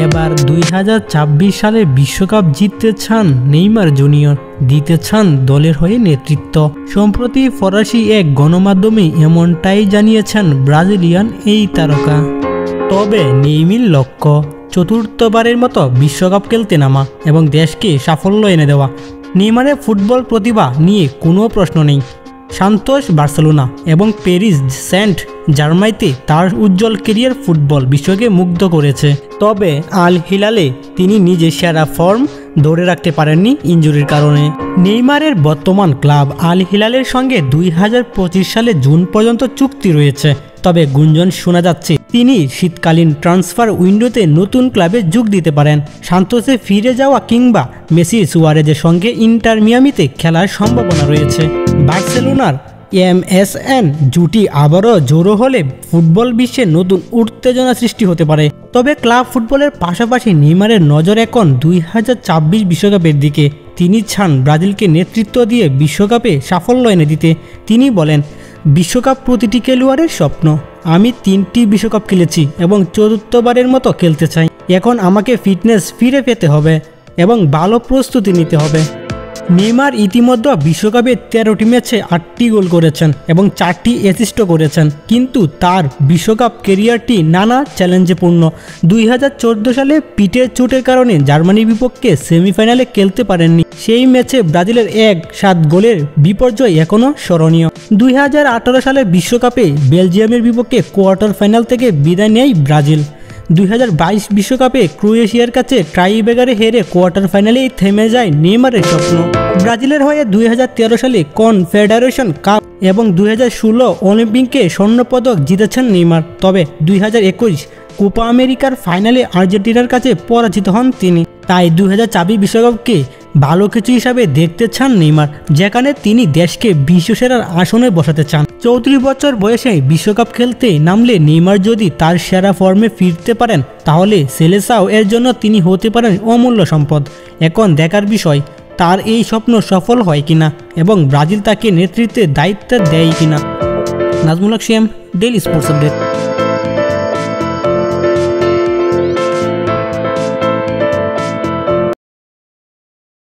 এবার 2026 সালে বিশ্বকাপ জিততে চান নেইমার জুনিয়র, দিতে চান দলের হয়ে নেতৃত্ব। সম্প্রতি ফরাসি এক গণমাধ্যমে এমনটাই জানিয়েছেন ব্রাজিলিয়ান এই তারকা। তবে নেইমারের লক্ষ্য চতুর্থবারের মতো বিশ্বকাপ খেলতে নামা এবং দেশকে সাফল্য এনে দেওয়া। নেইমারের ফুটবল প্রতিভা নিয়ে কোনো প্রশ্ন নেই। সান্তোস বার্সেলোনা এবং প্যারিস সেন্ট জার্মাইতে তার উজ্জ্বল ক্যারিয়ার ফুটবল বিশ্বকে মুগ্ধ করেছে। তবে আল হিলালে তিনি নিজের সেরা ফর্ম ধরে রাখতে পারেননি ইনজুরির কারণে। নেইমারের বর্তমান ক্লাব আল হিলালের সঙ্গে 2025 সালে জুন পর্যন্ত চুক্তি রয়েছে। তবে গুঞ্জন শোনা যাচ্ছে তিনি শীতকালীন ট্রান্সফার উইন্ডোতে নতুন ক্লাবে যোগ দিতে পারেন। সান্তোসে ফিরে যাওয়া কিংবা মেসি সুয়ারেজের সঙ্গে ইন্টার মিয়ামিতে খেলার সম্ভাবনা রয়েছে। বার্সেলোনার এমএসএন জুটি আবারও জোড়ো হলে ফুটবল বিশ্বে নতুন উত্তেজনা সৃষ্টি হতে পারে। তবে ক্লাব ফুটবলের পাশাপাশি নেইমারের নজর এখন 2026 বিশ্বকাপের দিকে। তিনি চান ব্রাজিলকে নেতৃত্ব দিয়ে বিশ্বকাপে সাফল্য এনে দিতে। তিনি বলেন, বিশ্বকাপ প্রতিটি খেলোয়াড়ের স্বপ্ন। আমি 3টি বিশ্বকাপ খেলেছি এবং চতুর্থবারের মতো খেলতে চাই। এখন আমাকে ফিটনেস ফিরে পেতে হবে এবং ভালো প্রস্তুতি নিতে হবে। নেইমার ইতিমধ্যে বিশ্বকাপে 13টি ম্যাচে 8টি গোল করেছেন এবং 4টি অ্যাসিস্টও করেছেন। কিন্তু তার বিশ্বকাপ ক্যারিয়ারটি নানা চ্যালেঞ্জে পূর্ণ। 2014 সালে পিঠের চোটের কারণে জার্মানির বিপক্ষে সেমিফাইনালে খেলতে পারেননি। সেই ম্যাচে ব্রাজিলের 1-7 গোলের বিপর্যয় এখনও স্মরণীয়। 2018 সালে বিশ্বকাপে বেলজিয়ামের বিপক্ষে কোয়ার্টার ফাইনাল থেকে বিদায় নেয় ব্রাজিল। 2022 বিশ্বকাপে ক্রোয়েশিয়ার কাছে টাইব্রেকারে হেরে কোয়ার্টার ফাইনালেই থেমে যায় নেইমারের স্বপ্ন। ব্রাজিলের হয়ে 2013 সালে কনফেডারেশন কাপ এবং 2016 অলিম্পিকে স্বর্ণপদক জিতেছেন নেইমার। তবে 2021 কোপা আমেরিকার ফাইনালে আর্জেন্টিনার কাছে পরাজিত হন তিনি। তাই 2026 বিশ্বকাপকে ভালো কিছু হিসাবে দেখতে চান নেইমার, যেখানে তিনি দেশকে বিশ্বসেরার আসনে বসাতে চান। 34 বছর বয়সে বিশ্বকাপ খেলতে নামলে নেইমার যদি তার সেরা ফর্মে ফিরতে পারেন, তাহলে সেলেসাও এর জন্য তিনি হতে পারেন অমূল্য সম্পদ। এখন দেখার বিষয় তার এই স্বপ্ন সফল হয় কিনা এবং ব্রাজিল তাকে নেতৃত্বের দায়িত্ব দেয় কিনা। নাজমুল হক, ডেইলি স্পোর্টস আপডেট।